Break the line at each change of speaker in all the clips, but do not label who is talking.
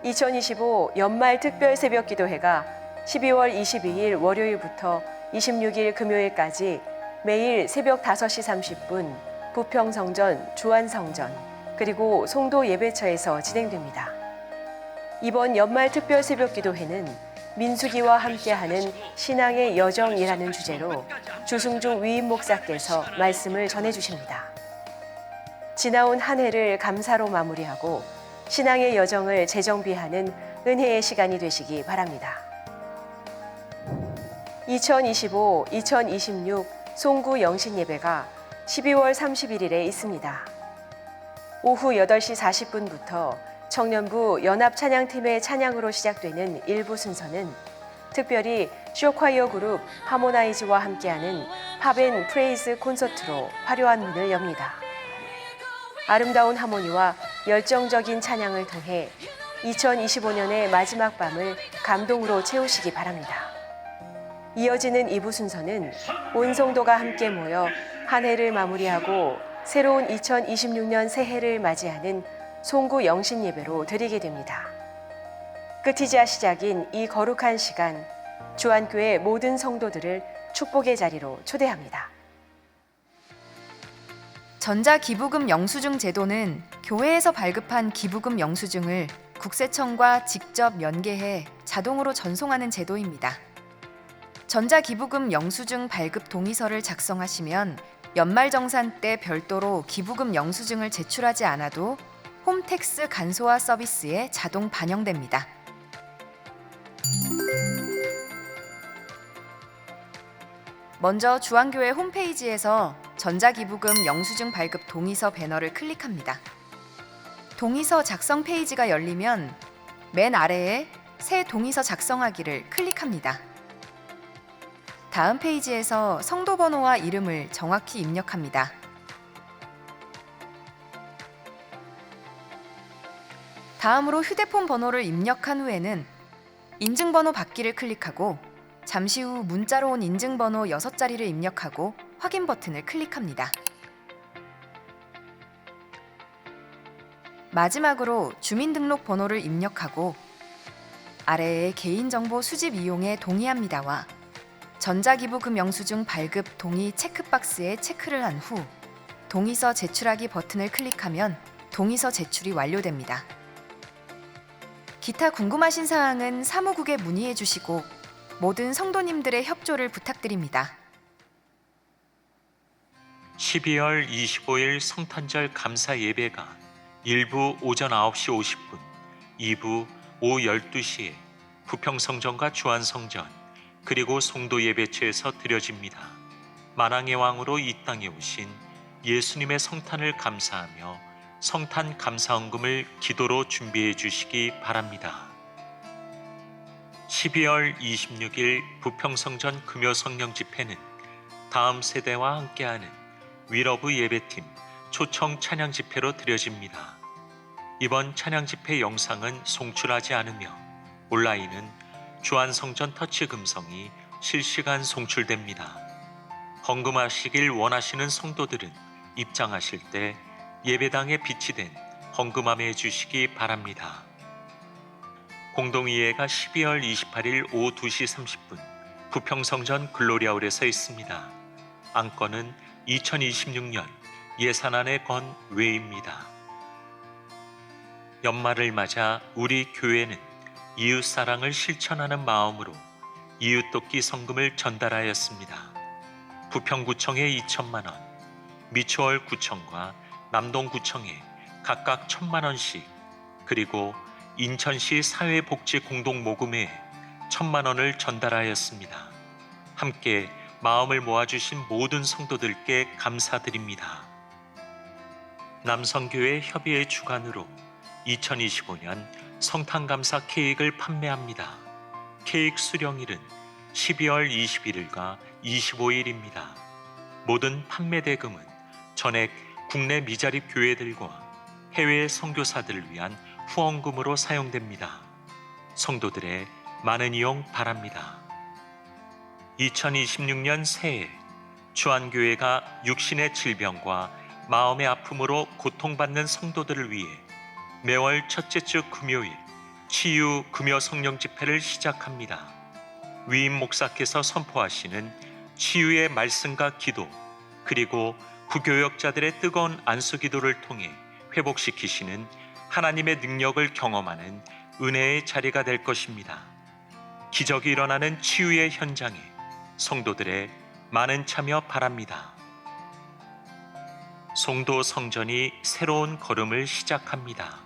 2025 연말 특별 새벽 기도회가 12월 22일 월요일부터 26일 금요일까지 매일 새벽 5시 30분 부평성전, 주안성전, 그리고 송도 예배처에서 진행됩니다. 이번 연말 특별 새벽 기도회는 민수기와 함께하는 신앙의 여정이라는 주제로 주승중 위임 목사께서 말씀을 전해주십니다. 지나온 한 해를 감사로 마무리하고 신앙의 여정을 재정비하는 은혜의 시간이 되시기 바랍니다. 2025-2026 송구 영신 예배가 12월 31일에 있습니다. 오후 8시 40분부터 청년부 연합찬양팀의 찬양으로 시작되는 일부 순서는 특별히 쇼콰이어 그룹 하모나이즈와 함께하는 팝앤 프레이즈 콘서트로 화려한 문을 엽니다. 아름다운 하모니와 열정적인 찬양을 통해 2025년의 마지막 밤을 감동으로 채우시기 바랍니다. 이어지는 2부 순서는 온 성도가 함께 모여 한 해를 마무리하고 새로운 2026년 새해를 맞이하는 송구 영신 예배로 드리게 됩니다. 끝이자 시작인 이 거룩한 시간, 주안교회 모든 성도들을 축복의 자리로 초대합니다.
전자기부금 영수증 제도는 교회에서 발급한 기부금 영수증을 국세청과 직접 연계해 자동으로 전송하는 제도입니다. 전자기부금 영수증 발급 동의서를 작성하시면 연말정산 때 별도로 기부금 영수증을 제출하지 않아도 홈택스 간소화 서비스에 자동 반영됩니다. 먼저 주안교회 홈페이지에서 전자기부금 영수증 발급 동의서 배너를 클릭합니다. 동의서 작성 페이지가 열리면 맨 아래에 새 동의서 작성하기를 클릭합니다. 다음 페이지에서 성도 번호와 이름을 정확히 입력합니다. 다음으로 휴대폰 번호를 입력한 후에는 인증번호 받기를 클릭하고 잠시 후 문자로 온 인증번호 6자리를 입력하고 확인 버튼을 클릭합니다. 마지막으로 주민등록번호를 입력하고 아래에 개인정보 수집 이용에 동의합니다와 전자기부금 영수증 발급 동의 체크박스에 체크를 한 후 동의서 제출하기 버튼을 클릭하면 동의서 제출이 완료됩니다. 기타 궁금하신 사항은 사무국에 문의해 주시고 모든 성도님들의 협조를 부탁드립니다.
12월 25일 성탄절 감사 예배가 1부 오전 9시 50분, 2부 오후 12시에 부평성전과 주안성전, 그리고 송도 예배처에서 드려집니다. 만왕의 왕으로 이 땅에 오신 예수님의 성탄을 감사하며 성탄 감사헌금을 기도로 준비해 주시기 바랍니다. 12월 26일 부평성전 금요성령 집회는 다음 세대와 함께하는 위러브 예배팀 초청 찬양 집회로 드려집니다. 이번 찬양 집회 영상은 송출하지 않으며 온라인은 주안성전 터치 금성이 실시간 송출됩니다. 헌금하시길 원하시는 성도들은 입장하실 때 예배당에 비치된 헌금함에 주시기 바랍니다. 공동의회가 12월 28일 오후 2시 30분 부평성전 글로리아홀에서 있습니다. 안건은 2026년 예산안에 건 외입니다. 연말을 맞아 우리 교회는 이웃사랑을 실천하는 마음으로 이웃돕기 성금을 전달하였습니다. 부평구청에 2천만 원, 미추홀구청과 남동구청에 각각 1,000만 원씩, 그리고 인천시 사회복지공동모금회에 1,000만 원을 전달하였습니다. 함께 마음을 모아주신 모든 성도들께 감사드립니다. 남성교회 협의회 주관으로 2025년 성탄감사 케이크를 판매합니다. 케이크 수령일은 12월 21일과 25일입니다. 모든 판매 대금은 전액 국내 미자립 교회들과 해외 선교사들을 위한 후원금으로 사용됩니다. 성도들의 많은 이용 바랍니다. 2026년 새해 주안교회가 육신의 질병과 마음의 아픔으로 고통받는 성도들을 위해 매월 첫째 주 금요일 치유 금요 성령 집회를 시작합니다. 위임 목사께서 선포하시는 치유의 말씀과 기도, 그리고 구교역자들의 뜨거운 안수 기도를 통해 회복시키시는 하나님의 능력을 경험하는 은혜의 자리가 될 것입니다. 기적이 일어나는 치유의 현장에 성도들의 많은 참여 바랍니다. 송도 성전이 새로운 걸음을 시작합니다.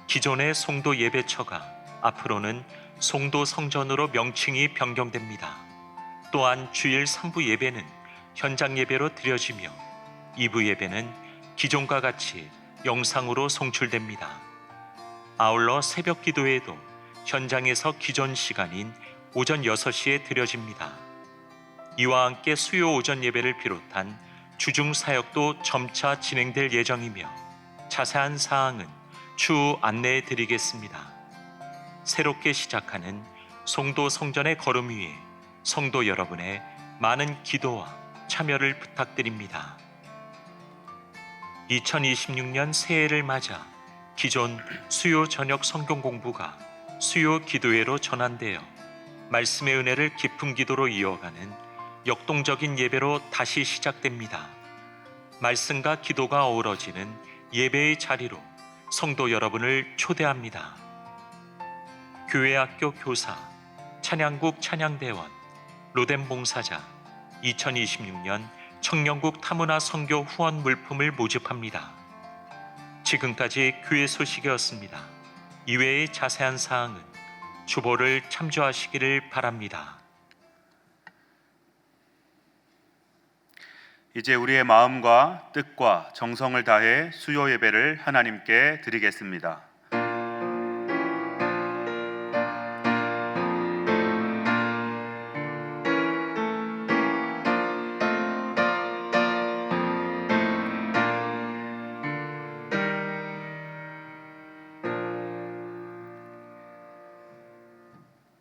기존의 송도 예배처가 앞으로는 송도 성전으로 명칭이 변경됩니다. 또한 주일 3부 예배는 현장 예배로 드려지며 2부 예배는 기존과 같이 영상으로 송출됩니다. 아울러 새벽 기도회도 현장에서 기존 시간인 오전 6시에 드려집니다. 이와 함께 수요 오전 예배를 비롯한 주중 사역도 점차 진행될 예정이며 자세한 사항은 추후 안내해 드리겠습니다. 새롭게 시작하는 송도 성전의 걸음 위에 성도 여러분의 많은 기도와 참여를 부탁드립니다. 2026년 새해를 맞아 기존 수요 저녁 성경 공부가 수요 기도회로 전환되어 말씀의 은혜를 깊은 기도로 이어가는 역동적인 예배로 다시 시작됩니다. 말씀과 기도가 어우러지는 예배의 자리로 성도 여러분을 초대합니다. 교회학교 교사, 찬양국 찬양대원, 로뎀 봉사자, 2026년 청년국 타문화 선교 후원 물품을 모집합니다. 지금까지 교회 소식이었습니다. 이외의 자세한 사항은 주보를 참조하시기를 바랍니다.
이제 우리의 마음과 뜻과 정성을 다해 수요 예배를 하나님께 드리겠습니다.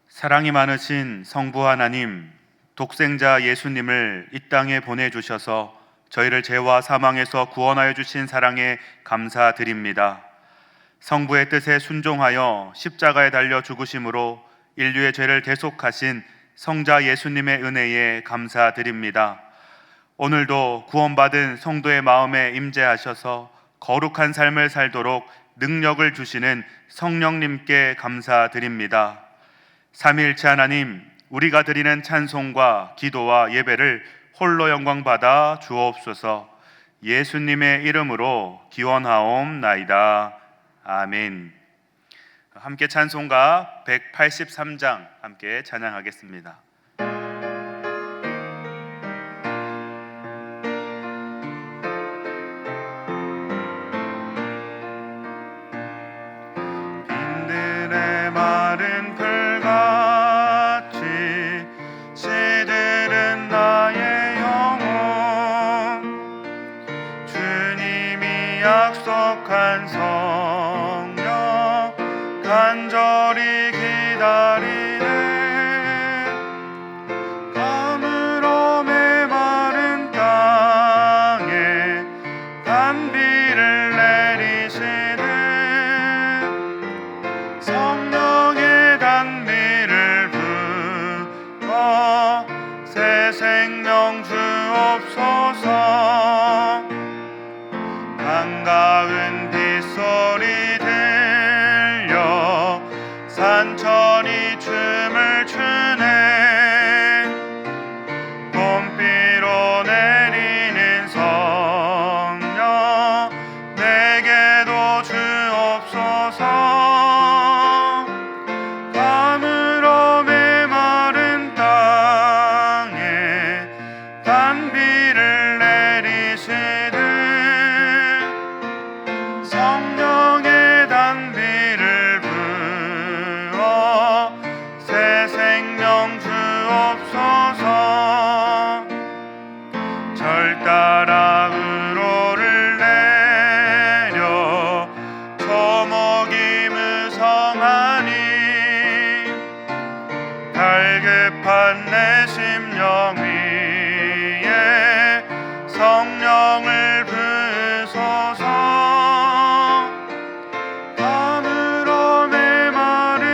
사랑이 많으신 성부 하나님, 독생자 예수님을 이 땅에 보내주셔서 저희를 죄와 사망에서 구원하여 주신 사랑에 감사드립니다. 성부의 뜻에 순종하여 십자가에 달려 죽으심으로 인류의 죄를 대속하신 성자 예수님의 은혜에 감사드립니다. 오늘도 구원받은 성도의 마음에 임재하셔서 거룩한 삶을 살도록 능력을 주시는 성령님께 감사드립니다. 삼위일체 하나님, 우리가 드리는 찬송과 기도와 예배를 홀로 영광받아 주옵소서. 예수님의 이름으로 기원하옵나이다. 아멘. 함께 찬송가 183장 함께 찬양하겠습니다. 빈들의 마른 풀같이 시들은 나의 영혼, 주님이 약속한 성령 간절히 기다리네. 가물어 메마른 땅에 단비를 내리시네. 성령의 단비를 부어 새 생명 주옵소서. 반가운 빗소리 들려 산천이 춤을 추네. 봄비로 내리는 성령 내게도 주옵소서. 가물어 메마른 땅에 단비를 내리시듯 성령의 단비를 부어 새 생명 주옵소서. 절 따라 우로를 내려 초목이 무성하니 갈급한 내 심령 위에 성령을 부으소서. 가물어 메마른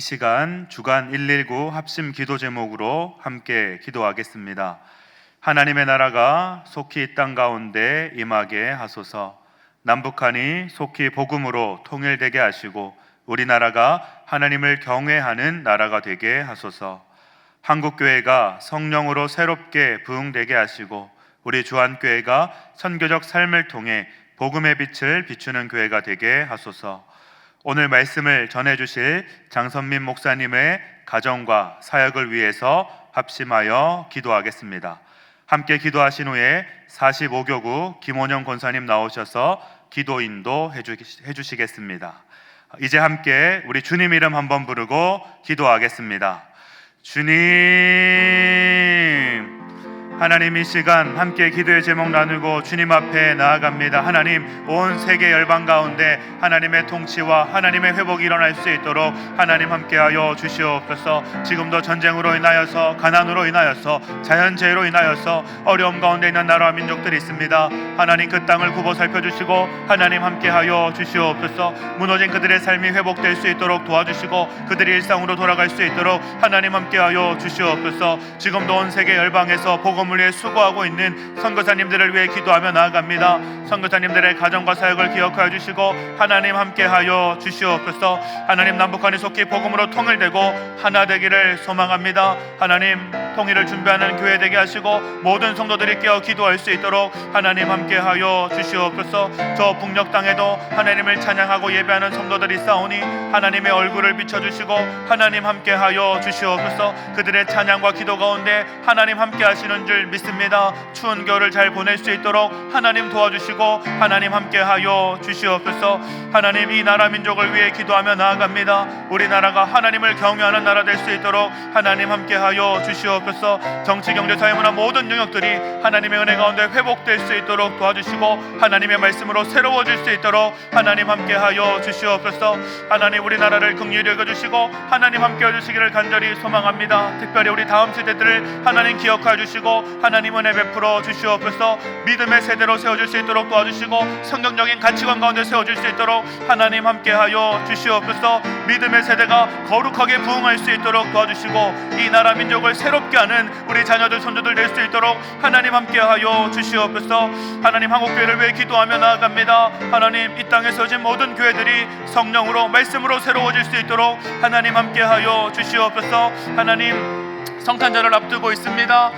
시간 주간 119 합심 기도 제목으로 함께 기도하겠습니다. 하나님의 나라가 속히 이 땅 가운데 임하게 하소서. 남북한이 속히 복음으로 통일되게 하시고 우리나라가 하나님을 경외하는 나라가 되게 하소서. 한국교회가 성령으로 새롭게 부흥되게 하시고 우리 주한교회가 선교적 삶을 통해 복음의 빛을 비추는 교회가 되게 하소서. 오늘 말씀을 전해주실 장선민 목사님의 가정과 사역을 위해서 합심하여 기도하겠습니다. 함께 기도하신 후에 45교구 김원영 권사님 나오셔서 기도 인도해 주시겠습니다. 이제 함께 우리 주님 이름 한번 부르고 기도하겠습니다. 주님, 하나님 이 시간 함께 기도의 제목 나누고 주님 앞에 나아갑니다. 하나님, 온 세계 열방 가운데 하나님의 통치와 하나님의 회복이 일어날 수 있도록 하나님 함께하여 주시옵소서. 지금도 전쟁으로 인하여서, 가난으로 인하여서, 자연재해로 인하여서 어려움 가운데 있는 나라와 민족들이 있습니다. 하나님 그 땅을 굽어 살펴주시고 하나님 함께하여 주시옵소서. 무너진 그들의 삶이 회복될 수 있도록 도와주시고 그들이 일상으로 돌아갈 수 있도록 하나님 함께하여 주시옵소서. 지금도 온 세계 열방에서 복음을 위해 수고하고 있는 선교사님들을 위해 기도하며 나아갑니다. 선교사님들의 가정과 사역을 기억하여 주시고 하나님 함께하여 주시옵소서. 하나님, 남북한이 속히 복음으로 통일되고 하나 되기를 소망합니다. 하나님, 통일을 준비하는 교회 되게 하시고 모든 성도들이 깨어 기도할 수 있도록 하나님 함께하여 주시옵소서. 저 북녘 땅에도 하나님을 찬양하고 예배하는 성도들이 있사오니 하나님의 얼굴을 비춰주시고 하나님 함께하여 주시옵소서. 그들의 찬양과 기도 가운데 하나님 함께하시는 줄 믿습니다. 추운 겨울을 잘 보낼 수 있도록 하나님 도와주시고 하나님 함께하여 주시옵소서. 하나님, 이 나라 민족을 위해 기도하며 나아갑니다. 우리나라가 하나님을 경외하는 나라 될 수 있도록 하나님 함께하여 주시옵소서. 정치, 경제, 사회, 문화 모든 영역들이 하나님의 은혜 가운데 회복될 수 있도록 도와주시고 하나님의 말씀으로 새로워질 수 있도록 하나님 함께하여 주시옵소서. 하나님, 우리나라를 긍휼히 여겨주시고 하나님 함께해 주시기를 간절히 소망합니다. 특별히 우리 다음 세대들을 하나님 기억하여 주시고 하나님 은혜 베풀어 주시옵소서. 믿음의 세대로 세워질 수 있도록 도와주시고 성경적인 가치관 가운데 세워질 수 있도록 하나님 함께하여 주시옵소서. 믿음의 세대가 거룩하게 부흥할 수 있도록 도와주시고 이 나라 민족을 새롭게 하는 우리 자녀들 손주들 될 수 있도록 하나님 함께하여 주시옵소서. 하나님, 한국교회를 위해 기도하며 나아갑니다. 하나님, 이 땅에 서진 모든 교회들이 성령으로 말씀으로 새로워질 수 있도록 하나님 함께하여 주시옵소서. 하나님, 성탄절을 앞두고 있습니다.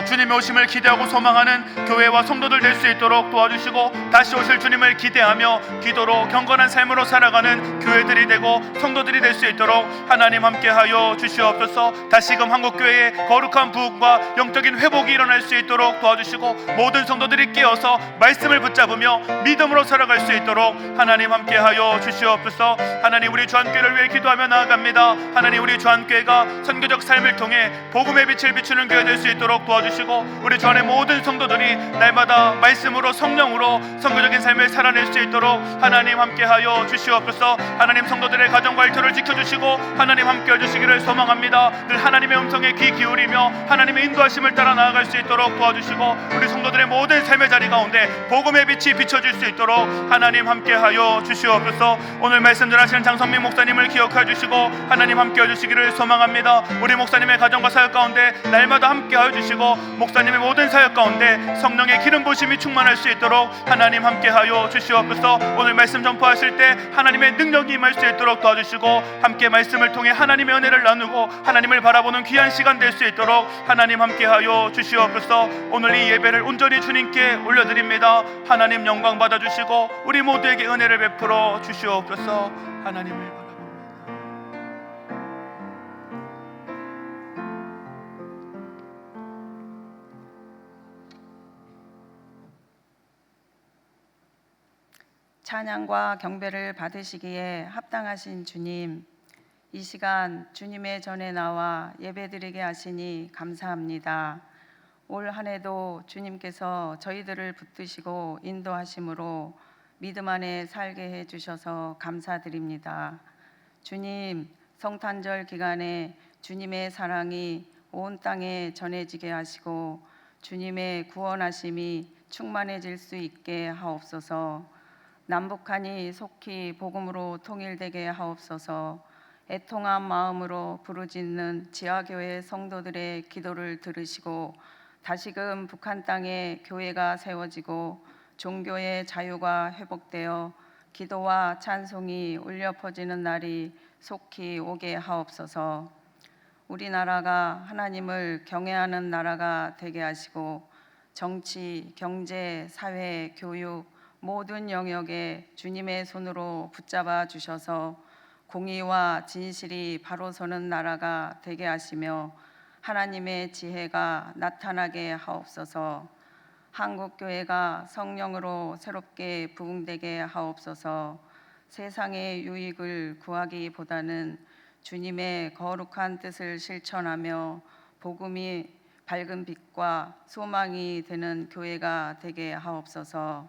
주님의 오심을 기대하고 소망하는 교회와 성도들 될 수 있도록 도와주시고 다시 오실 주님을 기대하며 기도로 경건한 삶으로 살아가는 교회들이 되고 성도들이 될 수 있도록 하나님 함께하여 주시옵소서. 다시금 한국교회의 거룩한 부흥과 영적인 회복이 일어날 수 있도록 도와주시고 모든 성도들이 깨어서 말씀을 붙잡으며 믿음으로 살아갈 수 있도록 하나님 함께하여 주시옵소서. 하나님, 우리 주한교회를 위해 기도하며 나아갑니다. 하나님, 우리 주한교회가 선교적 삶을 통해 복음의 빛을 비추는 교회 될 수 있도록 도와주시고 우리 주 안의 모든 성도들이 날마다 말씀으로 성령으로 선교적인 삶을 살아낼 수 있도록 하나님 함께하여 주시옵소서. 하나님, 성도들의 가정과 일터를 지켜주시고 하나님 함께해 주시기를 소망합니다. 늘 하나님의 음성에 귀 기울이며 하나님의 인도하심을 따라 나아갈 수 있도록 도와주시고 우리 성도들의 모든 삶의 자리 가운데 복음의 빛이 비춰질 수 있도록 하나님 함께하여 주시옵소서. 오늘 말씀 전하시는 장선민 목사님을 기억해 주시고 하나님 함께해 주시기를 소망합니다. 우리 목사님의 가정과 사역 가운데 날마다 함께하여 주시고 목사님의 모든 사역 가운데 성령의 기름 부으심이 충만할 수 있도록 하나님 함께하여 주시옵소서. 오늘 말씀 전파하실 때 하나님의 능력이 임할 수 있도록 도와주시고 함께 말씀을 통해 하나님의 은혜를 나누고 하나님을 바라보는 귀한 시간 될 수 있도록 하나님 함께하여 주시옵소서. 오늘 이 예배를 온전히 주님께 올려드립니다. 하나님 영광 받아주시고 우리 모두에게 은혜를 베풀어 주시옵소서. 하나님을
찬양과 경배를 받으시기에 합당하신 주님, 이 시간 주님의 전에 나와 예배드리게 하시니 감사합니다. 올 한 해도 주님께서 저희들을 붙드시고 인도하심으로 믿음 안에 살게 해주셔서 감사드립니다. 주님, 성탄절 기간에 주님의 사랑이 온 땅에 전해지게 하시고 주님의 구원하심이 충만해질 수 있게 하옵소서. 남북한이 속히 복음으로 통일되게 하옵소서. 애통한 마음으로 부르짖는 지하교회 성도들의 기도를 들으시고 다시금 북한 땅에 교회가 세워지고 종교의 자유가 회복되어 기도와 찬송이 울려 퍼지는 날이 속히 오게 하옵소서. 우리나라가 하나님을 경외하는 나라가 되게 하시고 정치, 경제, 사회, 교육 모든 영역에 주님의 손으로 붙잡아 주셔서 공의와 진실이 바로 서는 나라가 되게 하시며 하나님의 지혜가 나타나게 하옵소서. 한국교회가 성령으로 새롭게 부흥되게 하옵소서. 세상의 유익을 구하기보다는 주님의 거룩한 뜻을 실천하며 복음이 밝은 빛과 소망이 되는 교회가 되게 하옵소서.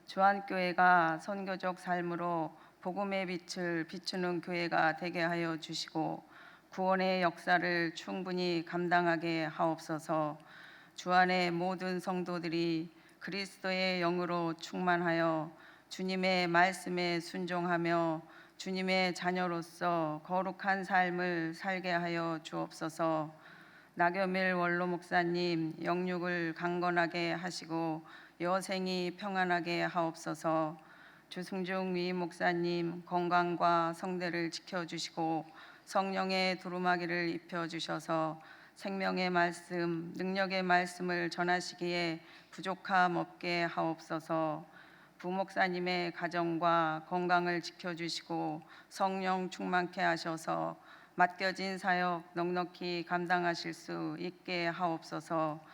주한교회가 선교적 삶으로 복음의 빛을 비추는 교회가 되게 하여 주시고 구원의 역사를 충분히 감당하게 하옵소서. 주안의 모든 성도들이 그리스도의 영으로 충만하여 주님의 말씀에 순종하며 주님의 자녀로서 거룩한 삶을 살게 하여 주옵소서. 나겸일 원로 목사님 영육을 강건하게 하시고 여생이 평안하게 하옵소서. 주승중 위 목사님 건강과 성대를 지켜주시고 성령의 두루마기를 입혀주셔서 생명의 말씀, 능력의 말씀을 전하시기에 부족함 없게 하옵소서. 부목사님의 가정과 건강을 지켜주시고 성령 충만케 하셔서 맡겨진 사역 넉넉히 감당하실 수 있게 하옵소서.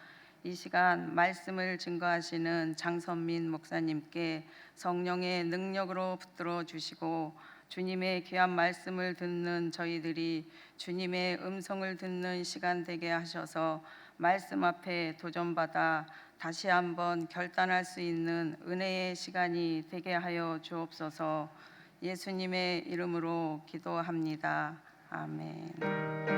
이 시간 말씀을 증거하시는 장선민 목사님께 성령의 능력으로 붙들어 주시고 주님의 귀한 말씀을 듣는 저희들이 주님의 음성을 듣는 시간 되게 하셔서 말씀 앞에 도전받아 다시 한번 결단할 수 있는 은혜의 시간이 되게 하여 주옵소서. 예수님의 이름으로 기도합니다. 아멘.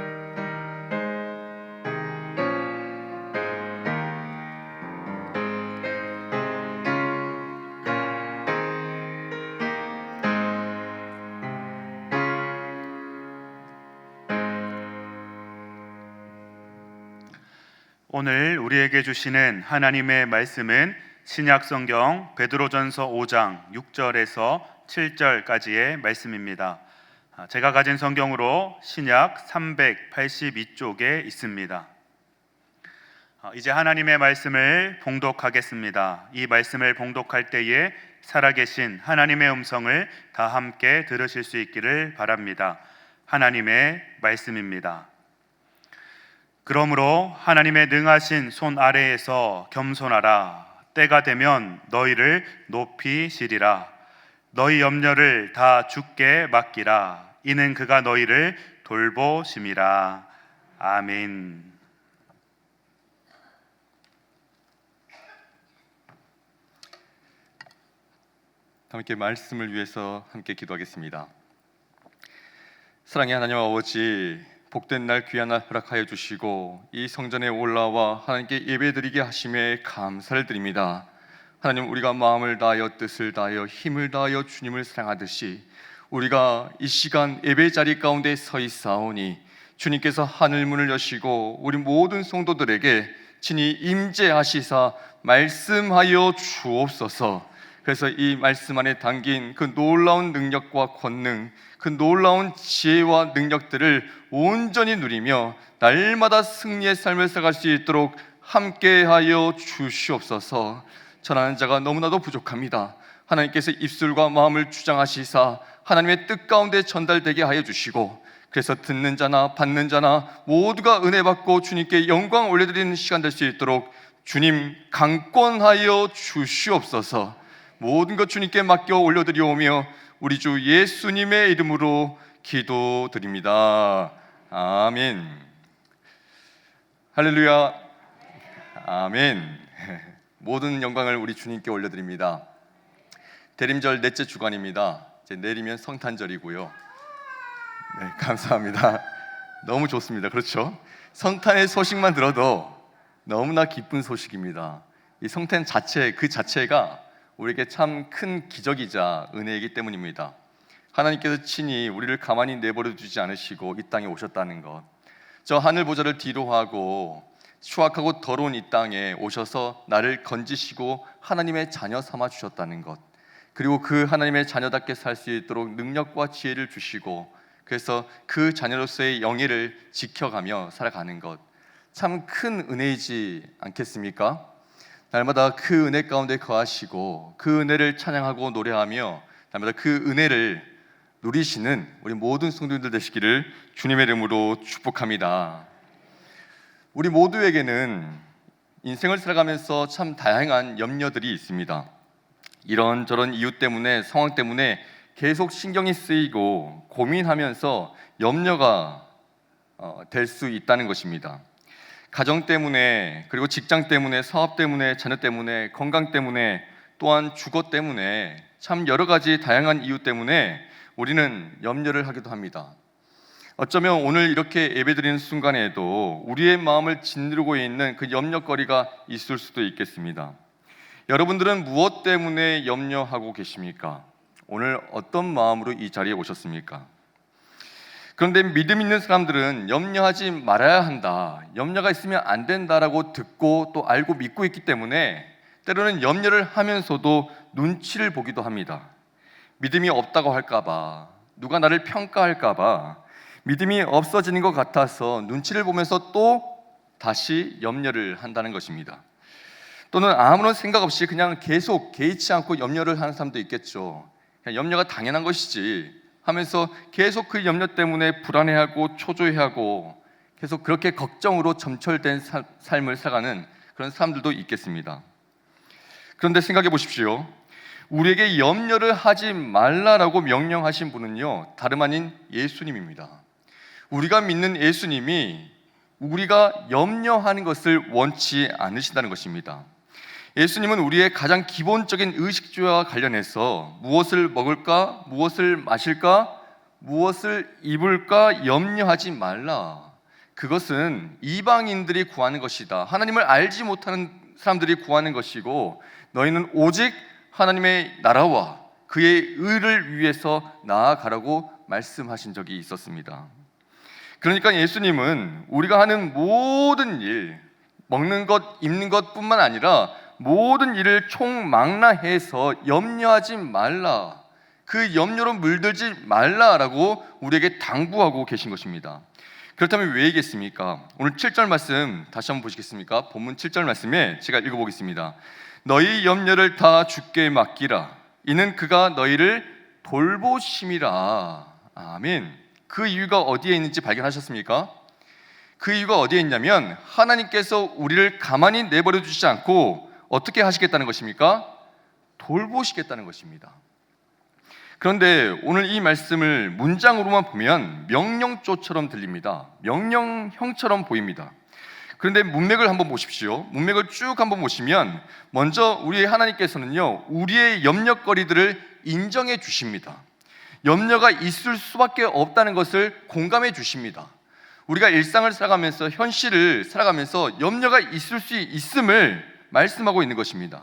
오늘 우리에게 주시는 하나님의 말씀은 신약성경 베드로전서 5장 6절에서 7절까지의 말씀입니다. 제가 가진 성경으로 신약 382쪽에 있습니다. 이제 하나님의 말씀을 봉독하겠습니다. 이 말씀을 봉독할 때에 살아계신 하나님의 음성을 다 함께 들으실 수 있기를 바랍니다. 하나님의 말씀입니다. 그러므로 하나님의 능하신 손 아래에서 겸손하라. 때가 되면 너희를 높이시리라. 너희 염려를 다 주께 맡기라. 이는 그가 너희를 돌보심이라. 아멘.
함께 말씀을 위해서 함께 기도하겠습니다. 사랑의 하나님 아버지, 복된 날 귀한 날 허락하여 주시고 이 성전에 올라와 하나님께 예배드리게 하심에 감사를 드립니다. 하나님, 우리가 마음을 다하여 뜻을 다하여 힘을 다하여 주님을 사랑하듯이 우리가 이 시간 예배 자리 가운데 서 있사오니 주님께서 하늘 문을 여시고 우리 모든 성도들에게 친히 임재하시사 말씀하여 주옵소서. 그래서 이 말씀 안에 담긴 그 놀라운 능력과 권능, 그 놀라운 지혜와 능력들을 온전히 누리며 날마다 승리의 삶을 살아갈 수 있도록 함께하여 주시옵소서. 전하는 자가 너무나도 부족합니다. 하나님께서 입술과 마음을 주장하시사 하나님의 뜻 가운데 전달되게 하여 주시고, 그래서 듣는 자나 받는 자나 모두가 은혜 받고 주님께 영광 올려드리는 시간 될 수 있도록 주님 강권하여 주시옵소서. 모든 것 주님께 맡겨 올려드리오며 우리 주 예수님의 이름으로 기도드립니다. 아멘. 할렐루야. 아멘. 모든 영광을 우리 주님께 올려드립니다. 대림절 넷째 주간입니다. 이제 내리면 성탄절이고요. 네, 감사합니다. 너무 좋습니다. 그렇죠? 성탄의 소식만 들어도 너무나 기쁜 소식입니다. 이 성탄 자체, 그 자체가 우리에게 참 큰 기적이자 은혜이기 때문입니다. 하나님께서 친히 우리를 가만히 내버려 두지 않으시고 이 땅에 오셨다는 것, 저 하늘 보좌를 뒤로하고 추악하고 더러운 이 땅에 오셔서 나를 건지시고 하나님의 자녀 삼아 주셨다는 것, 그리고 그 하나님의 자녀답게 살 수 있도록 능력과 지혜를 주시고 그래서 그 자녀로서의 영예를 지켜가며 살아가는 것, 참 큰 은혜이지 않겠습니까? 날마다 그 은혜 가운데 거하시고 그 은혜를 찬양하고 노래하며 날마다 그 은혜를 누리시는 우리 모든 성도님들 되시기를 주님의 이름으로 축복합니다. 우리 모두에게는 인생을 살아가면서 참 다양한 염려들이 있습니다. 이런저런 이유 때문에, 상황 때문에 계속 신경이 쓰이고 고민하면서 염려가 될 수 있다는 것입니다. 가정 때문에, 그리고 직장 때문에, 사업 때문에, 자녀 때문에, 건강 때문에, 또한 주거 때문에, 참 여러 가지 다양한 이유 때문에 우리는 염려를 하기도 합니다. 어쩌면 오늘 이렇게 예배드리는 순간에도 우리의 마음을 짓누르고 있는 그 염려거리가 있을 수도 있겠습니다. 여러분들은 무엇 때문에 염려하고 계십니까? 오늘 어떤 마음으로 이 자리에 오셨습니까? 그런데 믿음 있는 사람들은 염려하지 말아야 한다, 염려가 있으면 안 된다라고 듣고 또 알고 믿고 있기 때문에 때로는 염려를 하면서도 눈치를 보기도 합니다. 믿음이 없다고 할까봐, 누가 나를 평가할까봐, 믿음이 없어지는 것 같아서 눈치를 보면서 또 다시 염려를 한다는 것입니다. 또는 아무런 생각 없이 그냥 계속 개의치 않고 염려를 하는 사람도 있겠죠. 그냥 염려가 당연한 것이지 하면서 계속 그 염려 때문에 불안해하고 초조해하고 계속 그렇게 걱정으로 점철된 삶을 살아가는 그런 사람들도 있겠습니다. 그런데 생각해 보십시오. 우리에게 염려를 하지 말라라고 명령하신 분은요, 다름 아닌 예수님입니다. 우리가 믿는 예수님이 우리가 염려하는 것을 원치 않으신다는 것입니다. 예수님은 우리의 가장 기본적인 의식주와 관련해서 무엇을 먹을까, 무엇을 마실까, 무엇을 입을까 염려하지 말라. 그것은 이방인들이 구하는 것이다. 하나님을 알지 못하는 사람들이 구하는 것이고 너희는 오직 하나님의 나라와 그의 의를 위해서 나아가라고 말씀하신 적이 있었습니다. 그러니까 예수님은 우리가 하는 모든 일, 먹는 것, 입는 것뿐만 아니라 모든 일을 총망라해서 염려하지 말라, 그 염려로 물들지 말라라고 우리에게 당부하고 계신 것입니다. 그렇다면 왜 얘기했습니까? 오늘 7절 말씀 다시 한번 보시겠습니까? 본문 7절 말씀에 제가 읽어보겠습니다. 너희 염려를 다 주께 맡기라, 이는 그가 너희를 돌보심이라. 아멘. 그 이유가 어디에 있는지 발견하셨습니까? 그 이유가 어디에 있냐면 하나님께서 우리를 가만히 내버려 두시지 않고 어떻게 하시겠다는 것입니까? 돌보시겠다는 것입니다. 그런데 오늘 이 말씀을 문장으로만 보면 명령조처럼 들립니다. 명령형처럼 보입니다. 그런데 문맥을 한번 보십시오. 문맥을 쭉 한번 보시면 먼저 우리 하나님께서는요, 우리의 염려거리들을 인정해 주십니다. 염려가 있을 수밖에 없다는 것을 공감해 주십니다. 우리가 일상을 살아가면서, 현실을 살아가면서 염려가 있을 수 있음을 말씀하고 있는 것입니다.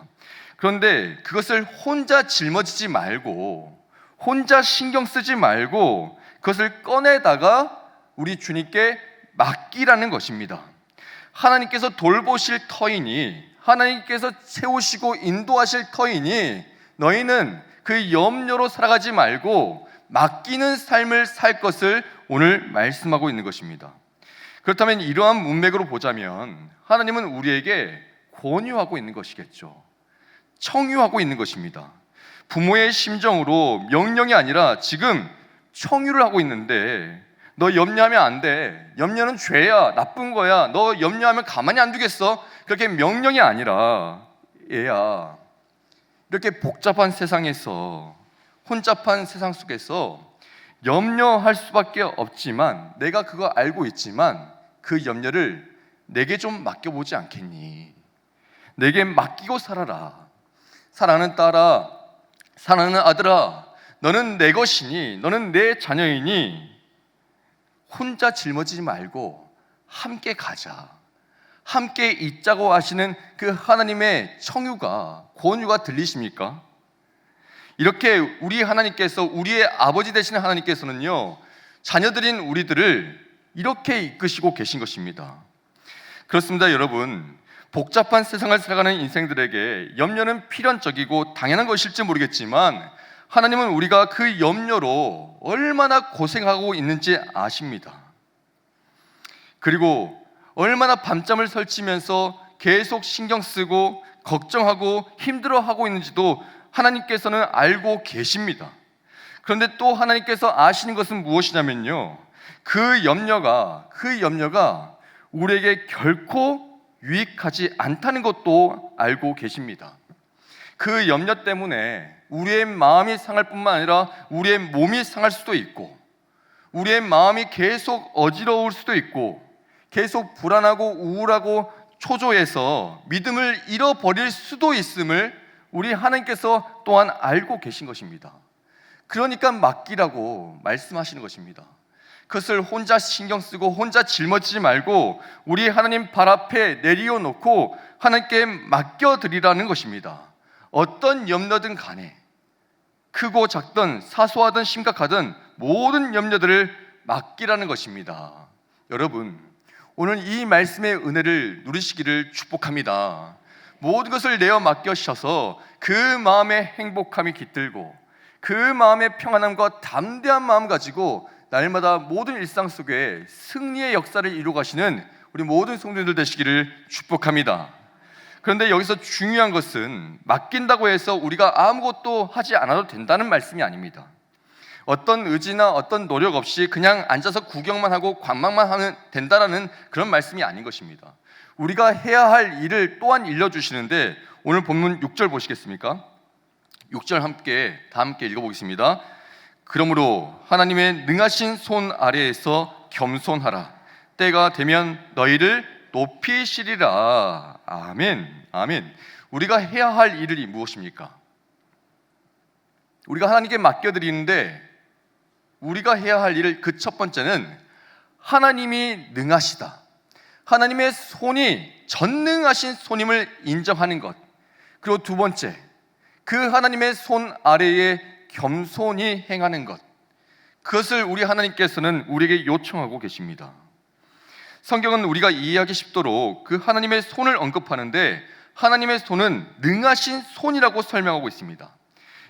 그런데 그것을 혼자 짊어지지 말고, 혼자 신경 쓰지 말고 그것을 꺼내다가 우리 주님께 맡기라는 것입니다. 하나님께서 돌보실 터이니, 하나님께서 세우시고 인도하실 터이니 너희는 그 염려로 살아가지 말고 맡기는 삶을 살 것을 오늘 말씀하고 있는 것입니다. 그렇다면 이러한 문맥으로 보자면 하나님은 우리에게 권유하고 있는 것이겠죠. 청유하고 있는 것입니다. 부모의 심정으로 명령이 아니라 지금 청유를 하고 있는데 너 염려하면 안 돼. 염려는 죄야. 나쁜 거야. 너 염려하면 가만히 안 두겠어. 그렇게 명령이 아니라 얘야, 이렇게 복잡한 세상에서, 혼잡한 세상 속에서 염려할 수밖에 없지만 내가 그거 알고 있지만 그 염려를 내게 좀 맡겨보지 않겠니? 내게 맡기고 살아라. 사랑하는 딸아, 사랑하는 아들아, 너는 내 것이니, 너는 내 자녀이니 혼자 짊어지지 말고 함께 가자, 함께 있자고 하시는 그 하나님의 청유가, 권유가 들리십니까? 이렇게 우리 하나님께서, 우리의 아버지 되시는 하나님께서는요, 자녀들인 우리들을 이렇게 이끄시고 계신 것입니다. 그렇습니다, 여러분. 복잡한 세상을 살아가는 인생들에게 염려는 필연적이고 당연한 것일지 모르겠지만 하나님은 우리가 그 염려로 얼마나 고생하고 있는지 아십니다. 그리고 얼마나 밤잠을 설치면서 계속 신경 쓰고 걱정하고 힘들어하고 있는지도 하나님께서는 알고 계십니다. 그런데 또 하나님께서 아시는 것은 무엇이냐면요, 그 염려가 우리에게 결코 유익하지 않다는 것도 알고 계십니다. 그 염려 때문에 우리의 마음이 상할 뿐만 아니라 우리의 몸이 상할 수도 있고, 우리의 마음이 계속 어지러울 수도 있고, 계속 불안하고 우울하고 초조해서 믿음을 잃어버릴 수도 있음을 우리 하나님께서 또한 알고 계신 것입니다. 그러니까 맡기라고 말씀하시는 것입니다. 그것을 혼자 신경 쓰고 혼자 짊어지지 말고 우리 하나님 발 앞에 내려놓고 하나님께 맡겨드리라는 것입니다. 어떤 염려든 간에, 크고 작든 사소하든 심각하든 모든 염려들을 맡기라는 것입니다. 여러분, 오늘 이 말씀의 은혜를 누리시기를 축복합니다. 모든 것을 내어 맡겨주셔서 그 마음의 행복함이 깃들고 그 마음의 평안함과 담대한 마음 가지고 날마다 모든 일상 속에 승리의 역사를 이루어 가시는 우리 모든 성도님들 되시기를 축복합니다. 그런데 여기서 중요한 것은 맡긴다고 해서 우리가 아무것도 하지 않아도 된다는 말씀이 아닙니다. 어떤 의지나 어떤 노력 없이 그냥 앉아서 구경만 하고 관망만 하면 된다는 그런 말씀이 아닌 것입니다. 우리가 해야 할 일을 또한 일러주시는데 오늘 본문 6절 보시겠습니까? 6절 다 함께 읽어보겠습니다. 그러므로 하나님의 능하신 손 아래에서 겸손하라. 때가 되면 너희를 높이시리라. 아멘. 아멘. 우리가 해야 할 일이 무엇입니까? 우리가 하나님께 맡겨드리는데 우리가 해야 할 일을, 그 첫 번째는 하나님이 능하시다, 하나님의 손이 전능하신 손임을 인정하는 것. 그리고 두 번째, 그 하나님의 손 아래에 겸손히 행하는 것. 그것을 우리 하나님께서는 우리에게 요청하고 계십니다. 성경은 우리가 이해하기 쉽도록 그 하나님의 손을 언급하는데 하나님의 손은 능하신 손이라고 설명하고 있습니다.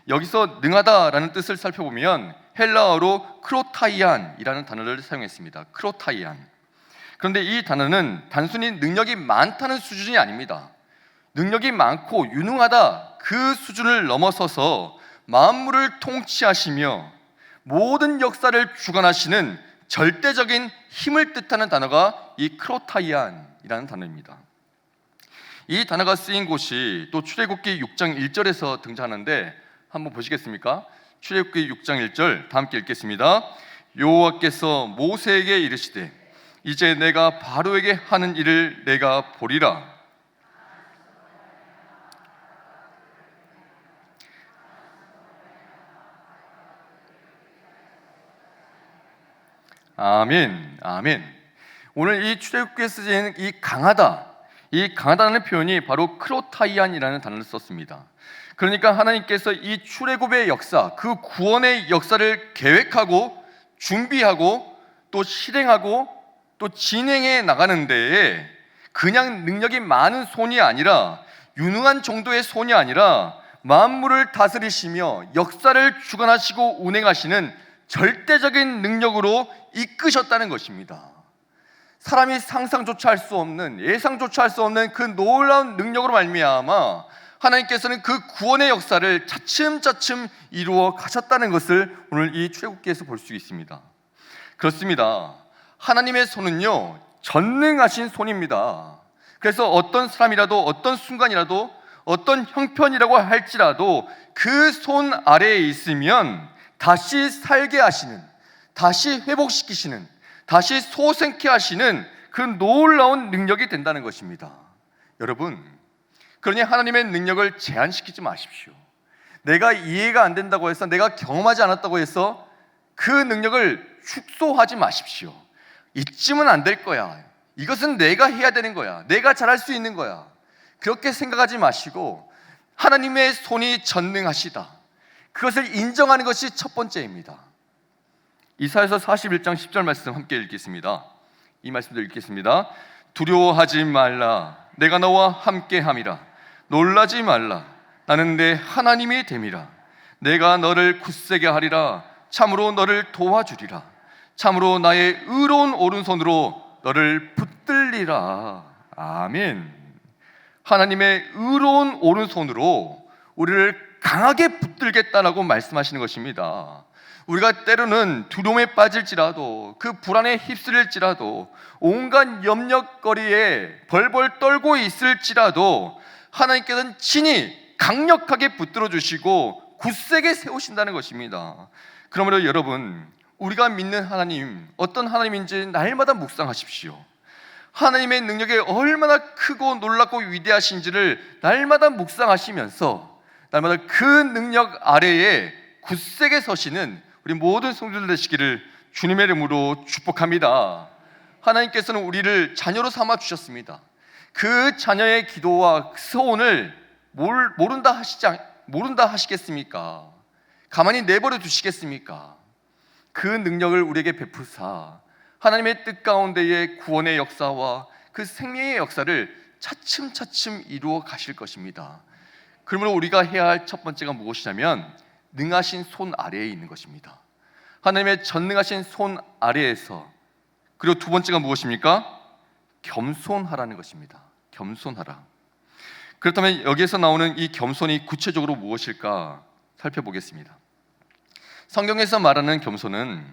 여기서 능하다라는 뜻을 살펴보면 헬라어로 크로타이안이라는 단어를 사용했습니다. 크로타이안. 그런데 이 단어는 단순히 능력이 많다는 수준이 아닙니다. 능력이 많고 유능하다, 그 수준을 넘어서서 만물을 통치하시며 모든 역사를 주관하시는 절대적인 힘을 뜻하는 단어가 이 크로타이안이라는 단어입니다. 이 단어가 쓰인 곳이 또 출애굽기 6장 1절에서 등장하는데 한번 보시겠습니까? 출애굽기 6장 1절 다 함께 읽겠습니다. 여호와께서 모세에게 이르시되 이제 내가 바로에게 하는 일을 내가 보리라. 아멘. 아멘. 오늘 이 출애굽기에 쓰여진 이 강하다는 표현이 바로 크로타이안이라는 단어를 썼습니다. 그러니까 하나님께서 이 출애굽의 역사, 그 구원의 역사를 계획하고 준비하고 또 실행하고 또 진행해 나가는 데에 그냥 능력이 많은 손이 아니라, 유능한 정도의 손이 아니라 만물을 다스리시며 역사를 주관하시고 운행하시는 절대적인 능력으로 이끄셨다는 것입니다. 사람이 상상조차 할 수 없는, 예상조차 할 수 없는 그 놀라운 능력으로 말미암아 하나님께서는 그 구원의 역사를 차츰차츰 이루어 가셨다는 것을 오늘 이 출애굽기에서 볼 수 있습니다. 그렇습니다. 하나님의 손은요, 전능하신 손입니다. 그래서 어떤 사람이라도, 어떤 순간이라도, 어떤 형편이라고 할지라도 그 손 아래에 있으면 다시 살게 하시는, 다시 회복시키시는, 다시 소생케 하시는 그 놀라운 능력이 된다는 것입니다. 여러분, 그러니 하나님의 능력을 제한시키지 마십시오. 내가 이해가 안 된다고 해서, 내가 경험하지 않았다고 해서 그 능력을 축소하지 마십시오. 이쯤은 안 될 거야, 이것은 내가 해야 되는 거야, 내가 잘할 수 있는 거야, 그렇게 생각하지 마시고 하나님의 손이 전능하시다, 그것을 인정하는 것이 첫 번째입니다. 이사야서 41장 10절 말씀 함께 읽겠습니다. 이 말씀도 읽겠습니다. 두려워하지 말라. 내가 너와 함께함이라. 놀라지 말라. 나는 내 하나님이 됨이라. 내가 너를 굳세게 하리라. 참으로 너를 도와주리라. 참으로 나의 의로운 오른손으로 너를 붙들리라. 아멘. 하나님의 의로운 오른손으로 우리를 강하게 붙들겠다라고 말씀하시는 것입니다. 우리가 때로는 두려움에 빠질지라도, 그 불안에 휩쓸릴지라도, 온갖 염려거리에 벌벌 떨고 있을지라도 하나님께서는 친히 강력하게 붙들어 주시고 굳세게 세우신다는 것입니다. 그러므로 여러분, 우리가 믿는 하나님, 어떤 하나님인지 날마다 묵상하십시오. 하나님의 능력이 얼마나 크고 놀랍고 위대하신지를 날마다 묵상하시면서 날마다 그 능력 아래에 굳세게 서시는 우리 모든 성도들 되시기를 주님의 이름으로 축복합니다. 하나님께서는 우리를 자녀로 삼아 주셨습니다. 그 자녀의 기도와 소원을 모른다 하시겠습니까? 가만히 내버려 두시겠습니까? 그 능력을 우리에게 베푸사 하나님의 뜻 가운데의 구원의 역사와 그 생명의 역사를 차츰차츰 이루어 가실 것입니다. 그러므로 우리가 해야 할 첫 번째가 무엇이냐면 능하신 손 아래에 있는 것입니다. 하나님의 전능하신 손 아래에서. 그리고 두 번째가 무엇입니까? 겸손하라는 것입니다. 겸손하라. 그렇다면 여기에서 나오는 이 겸손이 구체적으로 무엇일까 살펴보겠습니다. 성경에서 말하는 겸손은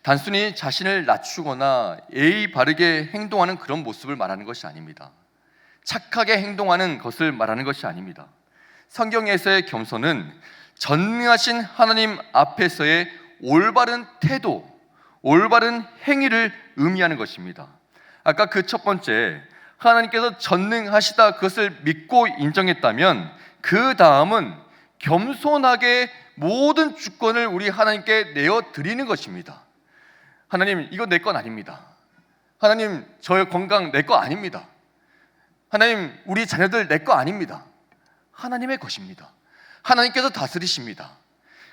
단순히 자신을 낮추거나 예의 바르게 행동하는 그런 모습을 말하는 것이 아닙니다. 착하게 행동하는 것을 말하는 것이 아닙니다. 성경에서의 겸손은 전능하신 하나님 앞에서의 올바른 태도, 올바른 행위를 의미하는 것입니다. 아까 그 첫 번째, 하나님께서 전능하시다 그것을 믿고 인정했다면 그 다음은 겸손하게 모든 주권을 우리 하나님께 내어드리는 것입니다. 하나님, 이거 내 건 아닙니다. 하나님, 저의 건강 내 거 아닙니다. 하나님, 우리 자녀들 내 거 아닙니다. 하나님의 것입니다. 하나님께서 다스리십니다.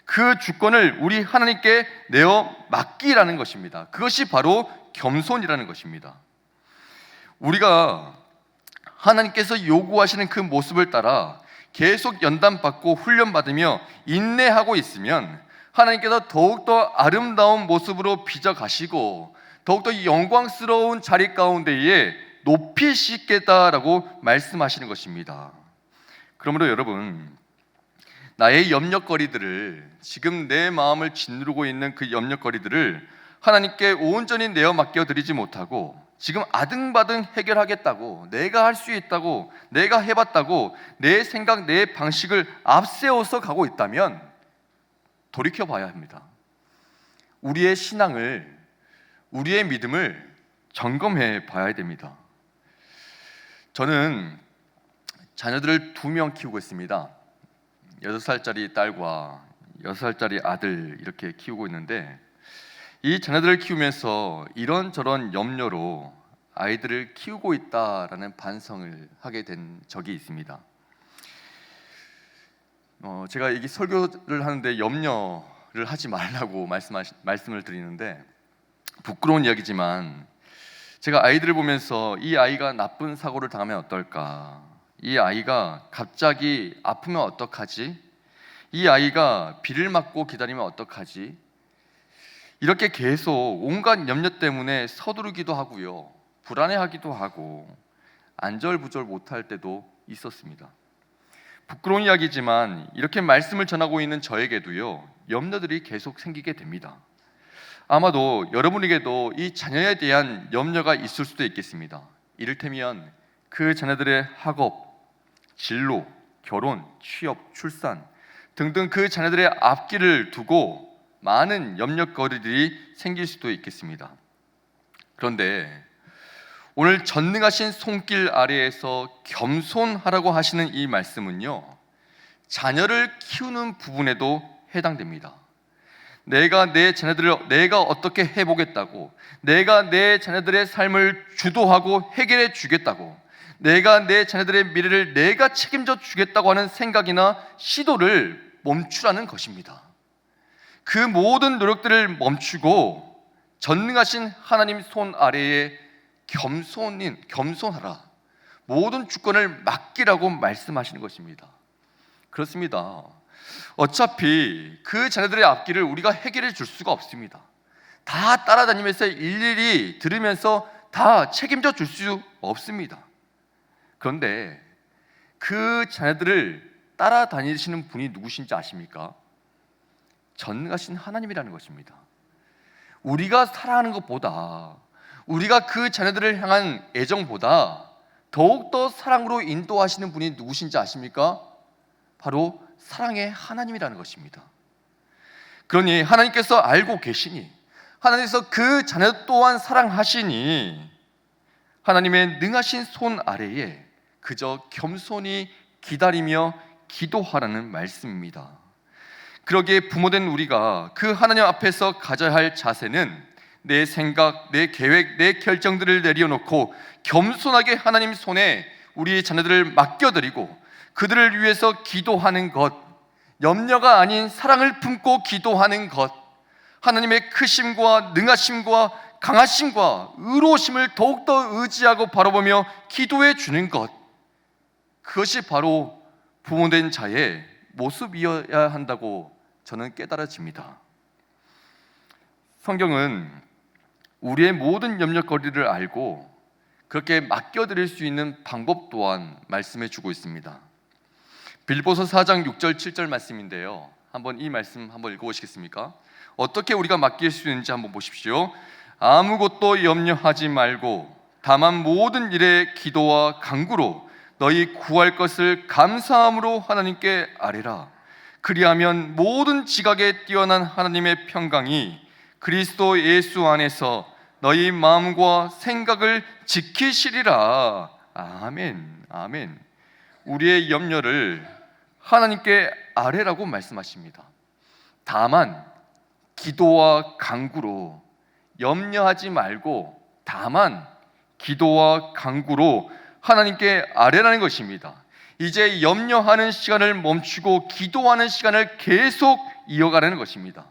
그 주권을 우리 하나님께 내어 맡기라는 것입니다. 그것이 바로 겸손이라는 것입니다. 우리가 하나님께서 요구하시는 그 모습을 따라 계속 연단받고 훈련받으며 인내하고 있으면 하나님께서 더욱더 아름다운 모습으로 빚어가시고 더욱더 영광스러운 자리 가운데에 높이시겠다라고 말씀하시는 것입니다. 그러므로 여러분, 나의 염려거리들을, 지금 내 마음을 짓누르고 있는 그 염려거리들을 하나님께 온전히 내어 맡겨드리지 못하고 지금 아등바등 해결하겠다고, 내가 할 수 있다고, 내가 해봤다고 내 생각, 내 방식을 앞세워서 가고 있다면 돌이켜봐야 합니다. 우리의 신앙을, 우리의 믿음을 점검해 봐야 됩니다. 저는 자녀들을 2명 키우고 있습니다. 6살짜리 딸과 6살짜리 아들 이렇게 키우고 있는데, 이 자녀들을 키우면서 이런저런 염려로 아이들을 키우고 있다라는 반성을 하게 된 적이 있습니다. 제가 여기 설교를 하는데 염려를 하지 말라고 말씀을 드리는데 부끄러운 이야기지만, 제가 아이들을 보면서 이 아이가 나쁜 사고를 당하면 어떨까? 이 아이가 갑자기 아프면 어떡하지? 이 아이가 비를 맞고 기다리면 어떡하지? 이렇게 계속 온갖 염려 때문에 서두르기도 하고요, 불안해하기도 하고 안절부절 못할 때도 있었습니다. 부끄러운 이야기지만 이렇게 말씀을 전하고 있는 저에게도요, 염려들이 계속 생기게 됩니다. 아마도 여러분에게도 이 자녀에 대한 염려가 있을 수도 있겠습니다. 이를테면 그 자녀들의 학업, 진로, 결혼, 취업, 출산 등등 그 자녀들의 앞길을 두고 많은 염려거리들이 생길 수도 있겠습니다. 그런데 오늘 전능하신 손길 아래에서 겸손하라고 하시는 이 말씀은요, 자녀를 키우는 부분에도 해당됩니다. 내가 내 자녀들을 내가 어떻게 해보겠다고, 내가 내 자녀들의 삶을 주도하고 해결해 주겠다고, 내가 내 자녀들의 미래를 내가 책임져 주겠다고 하는 생각이나 시도를 멈추라는 것입니다. 그 모든 노력들을 멈추고 전능하신 하나님 손 아래에 겸손하라. 모든 주권을 맡기라고 말씀하시는 것입니다. 그렇습니다. 어차피 그 자녀들의 앞길을 우리가 해결해 줄 수가 없습니다. 다 따라다니면서 일일이 들으면서 다 책임져 줄 수 없습니다. 그런데 그 자녀들을 따라다니시는 분이 누구신지 아십니까? 전능하신 하나님이라는 것입니다. 우리가 사랑하는 것보다, 우리가 그 자녀들을 향한 애정보다 더욱더 사랑으로 인도하시는 분이 누구신지 아십니까? 바로 사랑의 하나님이라는 것입니다. 그러니 하나님께서 알고 계시니, 하나님께서 그 자녀 또한 사랑하시니 하나님의 능하신 손 아래에 그저 겸손히 기다리며 기도하라는 말씀입니다. 그러기에 부모된 우리가 그 하나님 앞에서 가져야 할 자세는 내 생각, 내 계획, 내 결정들을 내려놓고 겸손하게 하나님 손에 우리 자녀들을 맡겨드리고 그들을 위해서 기도하는 것, 염려가 아닌 사랑을 품고 기도하는 것, 하나님의 크심과 능하심과 강하심과 의로우심을 더욱더 의지하고 바라보며 기도해 주는 것, 그것이 바로 부모된 자의 모습이어야 한다고 저는 깨달아집니다. 성경은 우리의 모든 염려거리를 알고 그렇게 맡겨드릴 수 있는 방법 또한 말씀해 주고 있습니다. 빌보서 4장 6절 7절 말씀인데요, 한번 이 말씀 한번 읽어보시겠습니까? 어떻게 우리가 맡길 수 있는지 한번 보십시오. 아무것도 염려하지 말고 다만 모든 일에 기도와 간구로 너희 구할 것을 감사함으로 하나님께 아뢰라. 그리하면 모든 지각에 뛰어난 하나님의 평강이 그리스도 예수 안에서 너희 마음과 생각을 지키시리라. 아멘, 아멘. 우리의 염려를 하나님께 아뢰라고 말씀하십니다. 다만 기도와 간구로, 염려하지 말고 다만 기도와 간구로 하나님께 아뢰라는 것입니다. 이제 염려하는 시간을 멈추고 기도하는 시간을 계속 이어가라는 것입니다.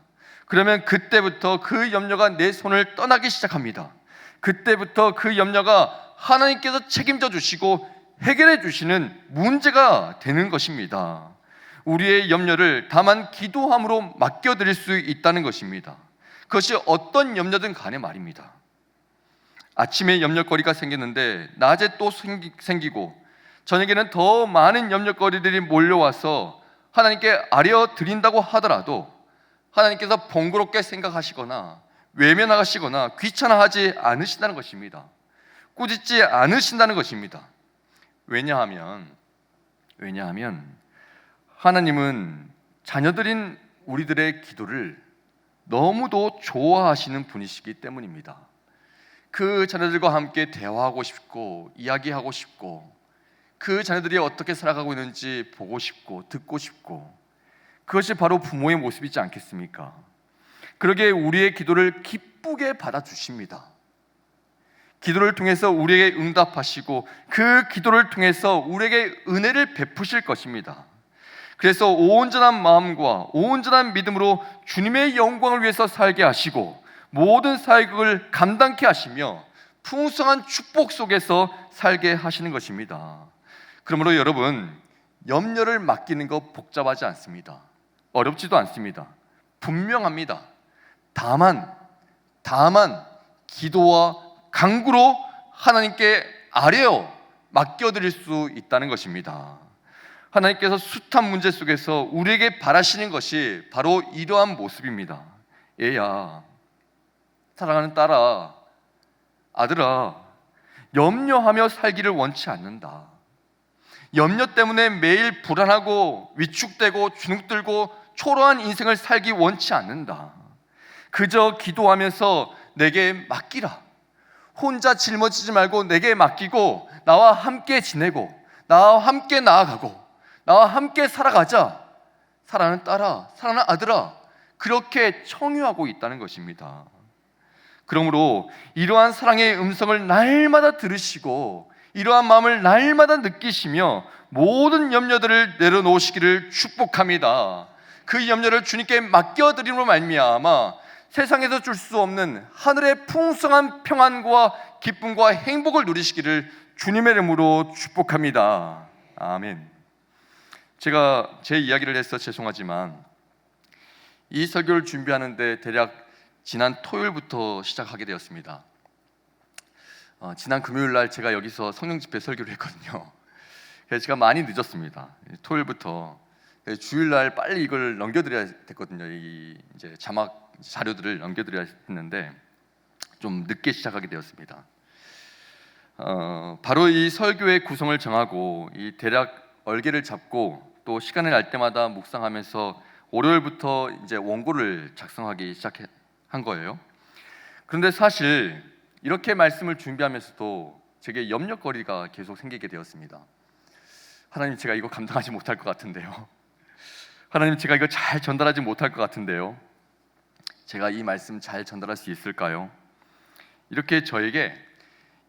그러면 그때부터 그 염려가 내 손을 떠나기 시작합니다. 그때부터 그 염려가 하나님께서 책임져 주시고 해결해 주시는 문제가 되는 것입니다. 우리의 염려를 다만 기도함으로 맡겨드릴 수 있다는 것입니다. 그것이 어떤 염려든 간에 말입니다. 아침에 염려거리가 생겼는데 낮에 또 생기고 저녁에는 더 많은 염려거리들이 몰려와서 하나님께 아뢰어드린다고 하더라도 하나님께서 번거롭게 생각하시거나 외면하시거나 귀찮아하지 않으신다는 것입니다. 꾸짖지 않으신다는 것입니다. 왜냐하면 하나님은 자녀들인 우리들의 기도를 너무도 좋아하시는 분이시기 때문입니다. 그 자녀들과 함께 대화하고 싶고 이야기하고 싶고 그 자녀들이 어떻게 살아가고 있는지 보고 싶고 듣고 싶고, 그것이 바로 부모의 모습이지 않겠습니까? 그러기에 우리의 기도를 기쁘게 받아주십니다. 기도를 통해서 우리에게 응답하시고 그 기도를 통해서 우리에게 은혜를 베푸실 것입니다. 그래서 온전한 마음과 온전한 믿음으로 주님의 영광을 위해서 살게 하시고 모든 사역을 감당케 하시며 풍성한 축복 속에서 살게 하시는 것입니다. 그러므로 여러분, 염려를 맡기는 것 복잡하지 않습니다. 어렵지도 않습니다. 분명합니다. 다만 기도와 간구로 하나님께 아뢰어 맡겨드릴 수 있다는 것입니다. 하나님께서 숱한 문제 속에서 우리에게 바라시는 것이 바로 이러한 모습입니다. 얘야, 사랑하는 딸아, 아들아, 염려하며 살기를 원치 않는다. 염려 때문에 매일 불안하고 위축되고 주눅들고 초라한 인생을 살기 원치 않는다. 그저 기도하면서 내게 맡기라. 혼자 짊어지지 말고 내게 맡기고 나와 함께 지내고 나와 함께 나아가고 나와 함께 살아가자. 사랑하는 딸아, 사랑하는 아들아, 그렇게 청유하고 있다는 것입니다. 그러므로 이러한 사랑의 음성을 날마다 들으시고 이러한 마음을 날마다 느끼시며 모든 염려들을 내려놓으시기를 축복합니다. 그 염려를 주님께 맡겨드림으로 말미암아 세상에서 줄 수 없는 하늘의 풍성한 평안과 기쁨과 행복을 누리시기를 주님의 이름으로 축복합니다. 아멘. 제가 제 이야기를 해서 죄송하지만 이 설교를 준비하는데 대략 지난 토요일부터 시작하게 되었습니다. 지난 금요일 날 제가 여기서 성령 집회 설교를 했거든요. 그래서 제가 많이 늦었습니다. 토요일부터 주일 날 빨리 이걸 넘겨드려야 됐거든요. 이 이제 자막 자료들을 넘겨드려야 했는데 좀 늦게 시작하게 되었습니다. 바로 이 설교의 구성을 정하고 이 대략 얼개를 잡고 또 시간을 날 때마다 묵상하면서 월요일부터 이제 원고를 작성하기 시작한 거예요. 그런데 사실 이렇게 말씀을 준비하면서도 제게 염려거리가 계속 생기게 되었습니다. 하나님, 제가 이거 감당하지 못할 것 같은데요. 하나님, 제가 이거 잘 전달하지 못할 것 같은데요. 제가 이 말씀 잘 전달할 수 있을까요? 이렇게 저에게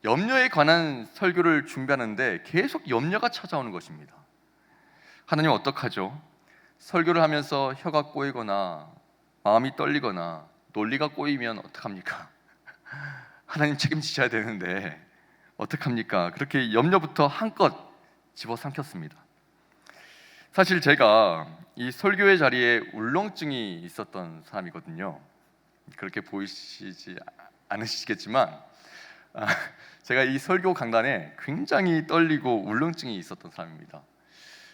염려에 관한 설교를 준비하는데 계속 염려가 찾아오는 것입니다. 하나님, 어떡하죠? 설교를 하면서 혀가 꼬이거나 마음이 떨리거나 논리가 꼬이면 어떡합니까? 하나님, 책임지셔야 되는데 어떡합니까? 그렇게 염려부터 한껏 집어삼켰습니다. 사실 제가 이 설교의 자리에 울렁증이 있었던 사람이거든요. 그렇게 보이시지 않으시겠지만 제가 이 설교 강단에 굉장히 떨리고 울렁증이 있었던 사람입니다.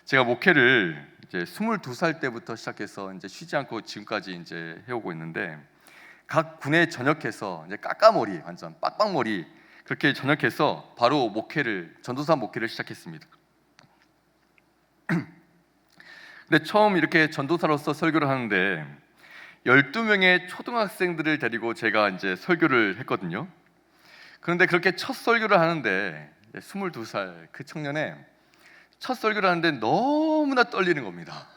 제가 목회를 이제 22살 때부터 시작해서 이제 쉬지 않고 지금까지 이제 해오고 있는데, 각 군에 전역해서 이제 까까머리, 완전 빡빡머리 그렇게 전역해서 바로 전도사 목회를 시작했습니다. 근데 처음 이렇게 전도사로서 설교를 하는데 12명의 초등학생들을 데리고 제가 이제 설교를 했거든요. 그런데 그렇게 첫 설교를 하는데 22살 그 청년의 첫 설교를 하는데 너무나 떨리는 겁니다.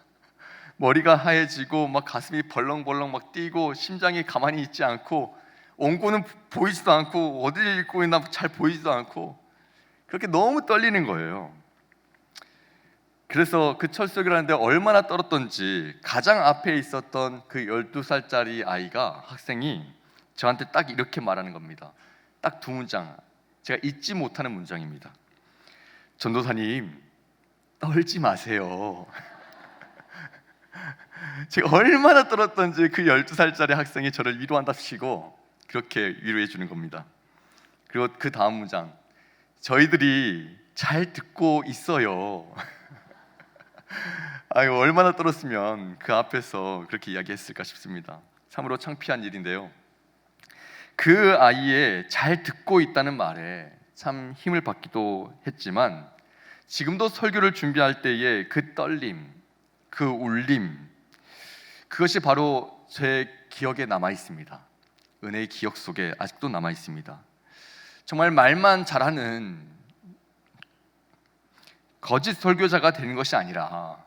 머리가 하얘지고 막 가슴이 벌렁벌렁 막 뛰고 심장이 가만히 있지 않고 원고는 보이지도 않고 어딜 읽고 있나 잘 보이지도 않고 그렇게 너무 떨리는 거예요. 그래서 그 첫 설교를 하는데 얼마나 떨었던지 가장 앞에 있었던 그 12살짜리 아이가, 학생이 저한테 딱 이렇게 말하는 겁니다. 딱 두 문장, 제가 잊지 못하는 문장입니다. 전도사님, 떨지 마세요. 제가 얼마나 떨었던지 그 12살짜리 학생이 저를 위로한답시고 그렇게 위로해 주는 겁니다. 그리고 그 다음 문장, 저희들이 잘 듣고 있어요. 아유, 얼마나 떨었으면 그 앞에서 그렇게 이야기했을까 싶습니다. 참으로 창피한 일인데요. 그 아이의 잘 듣고 있다는 말에 참 힘을 받기도 했지만 지금도 설교를 준비할 때의 그 떨림, 그 울림, 그것이 바로 제 기억에 남아 있습니다. 은혜의 기억 속에 아직도 남아 있습니다. 정말 말만 잘하는 거짓 설교자가 되는 것이 아니라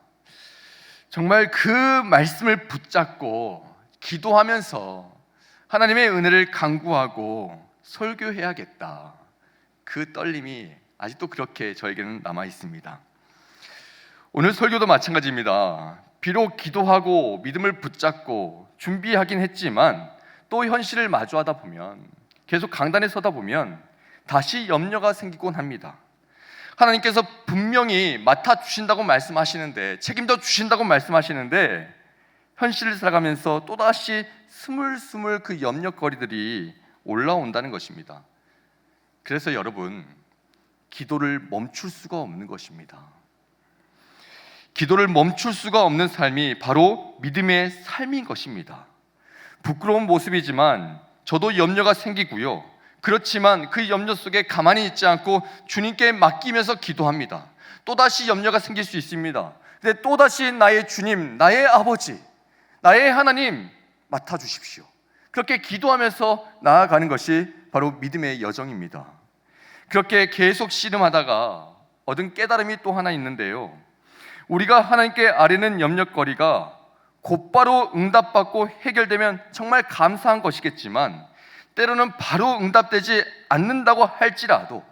정말 그 말씀을 붙잡고 기도하면서 하나님의 은혜를 간구하고 설교해야겠다. 그 떨림이 아직도 그렇게 저에게는 남아 있습니다. 오늘 설교도 마찬가지입니다. 비록 기도하고 믿음을 붙잡고 준비하긴 했지만 또 현실을 마주하다 보면, 계속 강단에 서다 보면 다시 염려가 생기곤 합니다. 하나님께서 분명히 맡아주신다고 말씀하시는데, 책임져 주신다고 말씀하시는데 현실을 살아가면서 또다시 스물스물 그 염려거리들이 올라온다는 것입니다. 그래서 여러분, 기도를 멈출 수가 없는 것입니다. 기도를 멈출 수가 없는 삶이 바로 믿음의 삶인 것입니다. 부끄러운 모습이지만 저도 염려가 생기고요. 그렇지만 그 염려 속에 가만히 있지 않고 주님께 맡기면서 기도합니다. 또다시 염려가 생길 수 있습니다. 근데 또다시 나의 주님, 나의 아버지, 나의 하나님 맡아주십시오. 그렇게 기도하면서 나아가는 것이 바로 믿음의 여정입니다. 그렇게 계속 씨름하다가 얻은 깨달음이 또 하나 있는데요. 우리가 하나님께 아뢰는 염려거리가 곧바로 응답받고 해결되면 정말 감사한 것이겠지만, 때로는 바로 응답되지 않는다고 할지라도,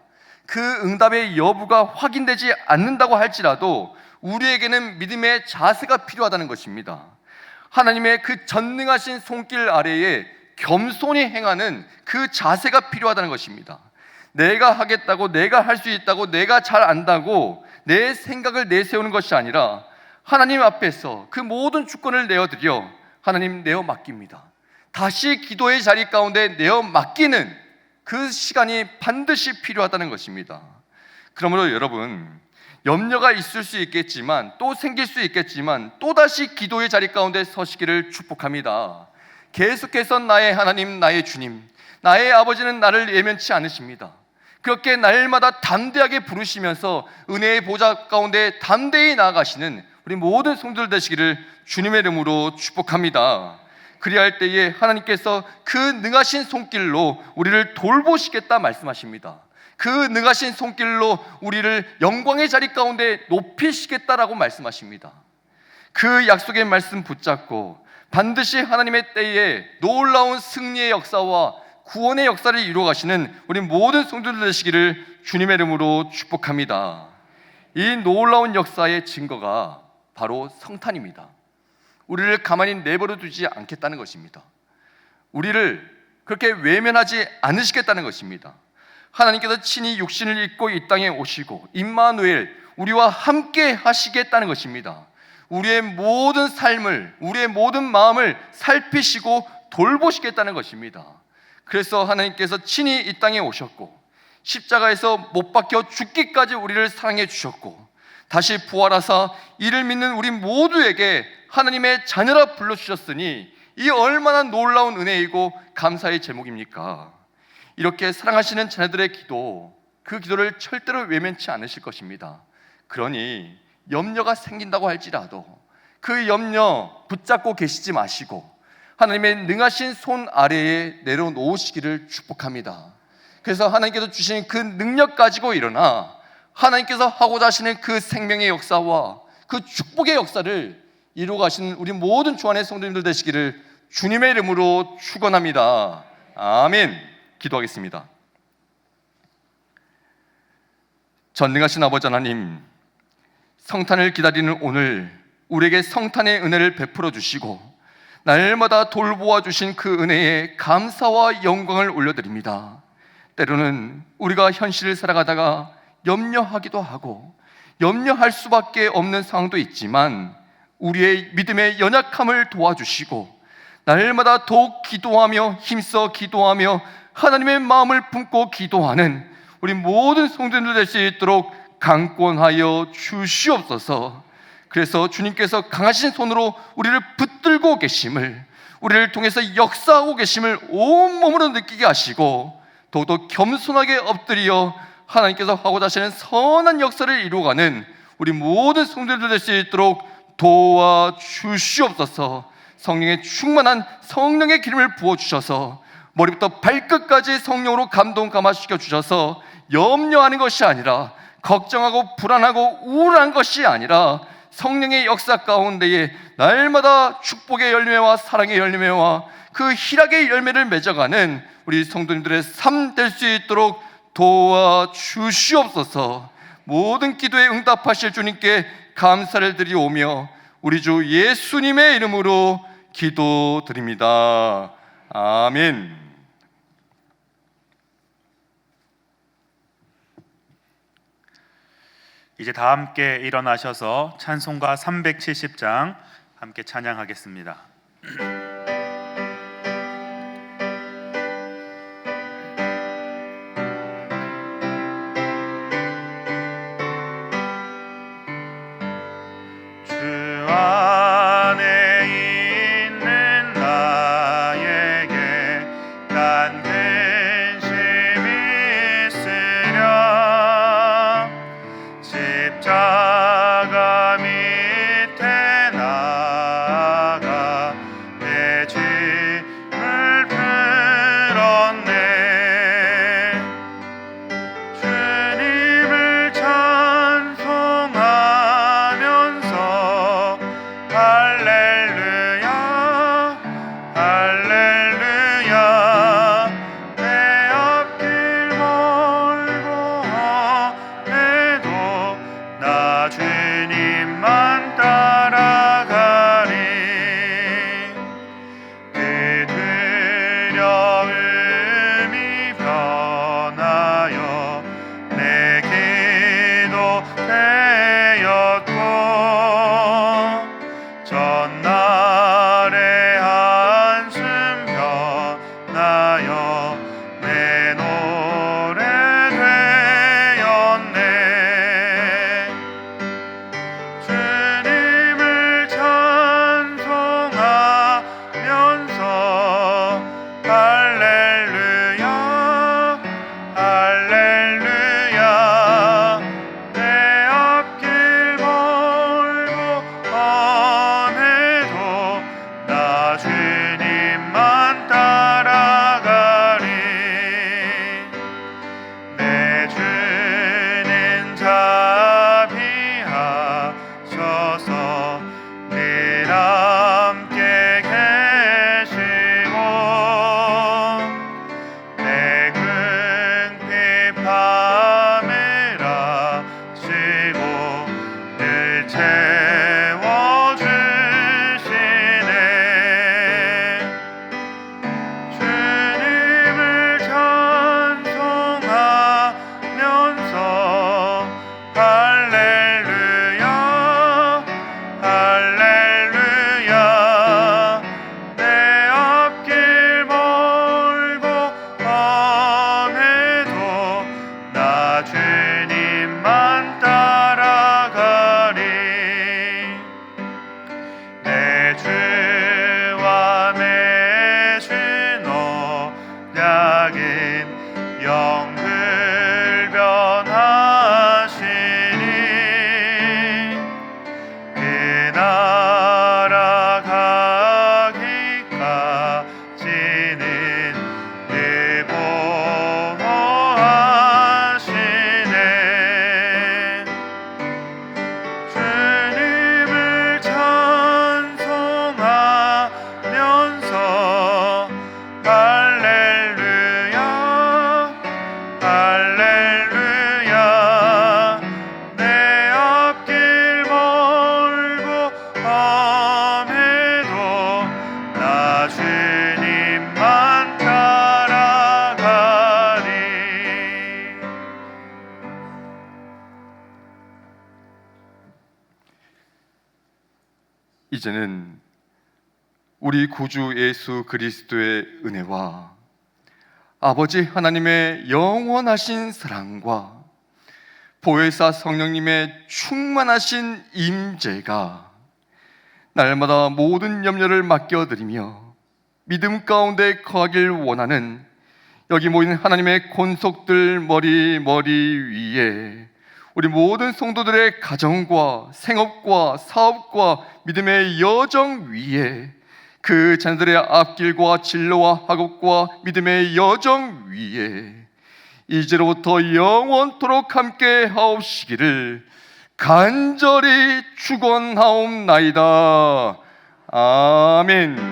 그 응답의 여부가 확인되지 않는다고 할지라도 우리에게는 믿음의 자세가 필요하다는 것입니다. 하나님의 그 전능하신 손길 아래에 겸손히 행하는 그 자세가 필요하다는 것입니다. 내가 하겠다고, 내가 할 수 있다고, 내가 잘 안다고 내 생각을 내세우는 것이 아니라 하나님 앞에서 그 모든 주권을 내어드려 하나님 내어 맡깁니다. 다시 기도의 자리 가운데 내어 맡기는 그 시간이 반드시 필요하다는 것입니다. 그러므로 여러분, 염려가 있을 수 있겠지만, 또 생길 수 있겠지만, 또다시 기도의 자리 가운데 서시기를 축복합니다. 계속해서 나의 하나님, 나의 주님, 나의 아버지는 나를 예면치 않으십니다. 그렇게 날마다 담대하게 부르시면서 은혜의 보좌 가운데 담대히 나아가시는 우리 모든 성도들 되시기를 주님의 이름으로 축복합니다. 그리할 때에 하나님께서 그 능하신 손길로 우리를 돌보시겠다 말씀하십니다. 그 능하신 손길로 우리를 영광의 자리 가운데 높이시겠다라고 말씀하십니다. 그 약속의 말씀 붙잡고 반드시 하나님의 때에 놀라운 승리의 역사와 구원의 역사를 이루어 가시는 우리 모든 성도들 되시기를 주님의 이름으로 축복합니다. 이 놀라운 역사의 증거가 바로 성탄입니다. 우리를 가만히 내버려 두지 않겠다는 것입니다. 우리를 그렇게 외면하지 않으시겠다는 것입니다. 하나님께서 친히 육신을 입고 이 땅에 오시고 임마누엘, 우리와 함께 하시겠다는 것입니다. 우리의 모든 삶을, 우리의 모든 마음을 살피시고 돌보시겠다는 것입니다. 그래서 하나님께서 친히 이 땅에 오셨고 십자가에서 못 박혀 죽기까지 우리를 사랑해 주셨고 다시 부활하사 이를 믿는 우리 모두에게 하나님의 자녀라 불러주셨으니 이 얼마나 놀라운 은혜이고 감사의 제목입니까? 이렇게 사랑하시는 자녀들의 기도, 그 기도를 절대로 외면치 않으실 것입니다. 그러니 염려가 생긴다고 할지라도 그 염려 붙잡고 계시지 마시고 하나님의 능하신 손 아래에 내려놓으시기를 축복합니다. 그래서 하나님께서 주신 그 능력 가지고 일어나 하나님께서 하고자 하시는 그 생명의 역사와 그 축복의 역사를 이루어 가시는 우리 모든 주 안의 성도님들 되시기를 주님의 이름으로 축원합니다. 아멘. 기도하겠습니다. 전능하신 아버지 하나님, 성탄을 기다리는 오늘 우리에게 성탄의 은혜를 베풀어 주시고 날마다 돌보아 주신 그 은혜에 감사와 영광을 올려드립니다. 때로는 우리가 현실을 살아가다가 염려하기도 하고 염려할 수밖에 없는 상황도 있지만 우리의 믿음의 연약함을 도와주시고 날마다 더욱 기도하며 힘써 기도하며 하나님의 마음을 품고 기도하는 우리 모든 성도들 될 수 있도록 강권하여 주시옵소서. 그래서 주님께서 강하신 손으로 우리를 붙들고 계심을, 우리를 통해서 역사하고 계심을 온몸으로 느끼게 하시고 더욱더 겸손하게 엎드려 하나님께서 하고자 하시는 선한 역사를 이루어가는 우리 모든 성도들 될 수 있도록 도와주시옵소서. 성령의 충만한 성령의 기름을 부어주셔서 머리부터 발끝까지 성령으로 감동 감화시켜 주셔서 염려하는 것이 아니라 걱정하고 불안하고 우울한 것이 아니라 성령의 역사 가운데에 날마다 축복의 열매와 사랑의 열매와 그 희락의 열매를 맺어가는 우리 성도님들의 삶 될 수 있도록 도와주시옵소서. 모든 기도에 응답하실 주님께 감사를 드리오며 우리 주 예수님의 이름으로 기도드립니다. 아멘.
이제 다 함께 일어나셔서 찬송가 370장 함께 찬양하겠습니다. 주 안에 있는 나에게 난 근심이 있으랴 십자가 밑에 나아가
이제는 우리 구주 예수 그리스도의 은혜와 아버지 하나님의 영원하신 사랑과 보혜사 성령님의 충만하신 임재가 날마다 모든 염려를 맡겨드리며 믿음 가운데 거하길 원하는 여기 모인 하나님의 권속들 머리 위에 우리 모든 성도들의 가정과 생업과 사업과 믿음의 여정 위에 그 자녀들의 앞길과 진로와 학업과 믿음의 여정 위에 이제로부터 영원토록 함께 하옵시기를 간절히 축원하옵나이다. 아멘.